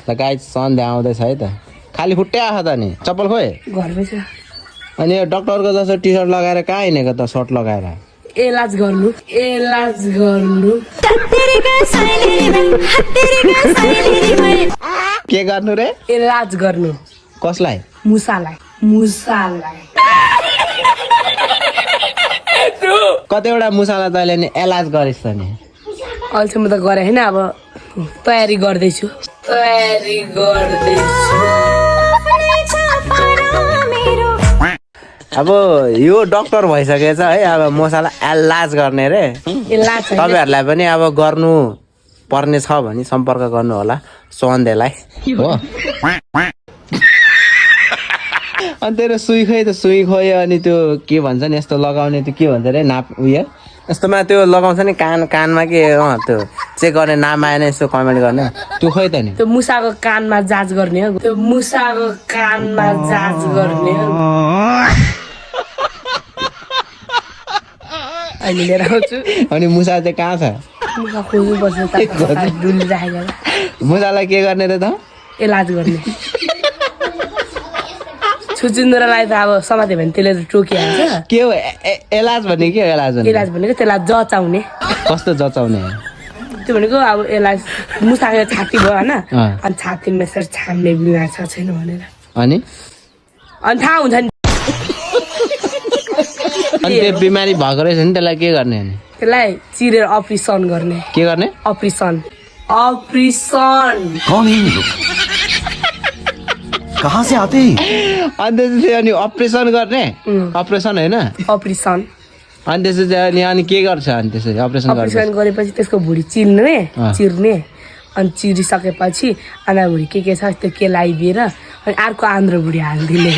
ल गाइस सन्ध्या आउँदैछ है त खाली खुट्टै आछ त नि चप्पल खोइ घरमै छ अनि यो डक्टरको जस्तो टी सर्ट लगाएर कहाँ हिँडेको त सर्ट लगाएर इलाज गर्नु के गर्नु रे इलाज गर्नु कसलाई मुसालाई कतिवटा मुसालाई तैँले नि इलाज गरिस् त नि अहिलेसम्म त गरे होइन अब तयारी गर्दैछु अब यो डक्टर भइसकेछ है अब मसाला इलाज गर्ने रे इलाज तपाईँहरूलाई पनि अब गर्नु पर्ने छ भने सम्पर्क गर्नु होला सन्देलाई हो अनि तेरो सुई खोयो अनि त्यो के भन्छ नि यस्तो लगाउने त्यो के भन्छ रे नाप उयो यस्तोमा त्यो लगाउँछ नि कानमा के त्यो चेक गर्ने नाम आएन यस्तो कमेन्ट गर्ने त्यो खोइ त नि त्यो मुसाको कानमा जाँच गर्ने हो अहिले लिएर आउँछु अनि मुसा चाहिँ कहाँ छ मुसा खोज्नु पर्छ डुलिराखेको मुसालाई के गर्ने रे त इलाज गर्ने छुचिन्द्रलाई त अब समात्यो भने त्यसले त टोकिहाल्छ के हो इलाज भन्ने के हो इलाज भनेको त्यसलाई जचाउने कस्तो जचाउने त्यो भनेको अब यसलाई मुसाको छाती भयो होइन अनि छातीमा यसरी छाम्ने बिमार छ छैन भनेर अनि थाहा हुन्छ नि अनि त्यो बिमारी भएको रहेछ नि त्यसलाई के गर्ने अनि त्यसलाई चिरेर अपरेसन गर्ने के गर्ने अपरेसन कौन है ये लोग कहाँ से आते हैं अनि त्यसपछि अनि अपरेसन गर्ने अपरेसन होइन अपरेसन अनि त्यसपछि अनि के गर्छ अनि त्यसरी अपरेसन गरेपछि त्यसको भुँडी चिर्ने अनि चिरिसकेपछि आन्द्रा भुँडी के छ त्यो के लगाइदिएर अनि अर्को आन्द्रा भुँडी हालिदिने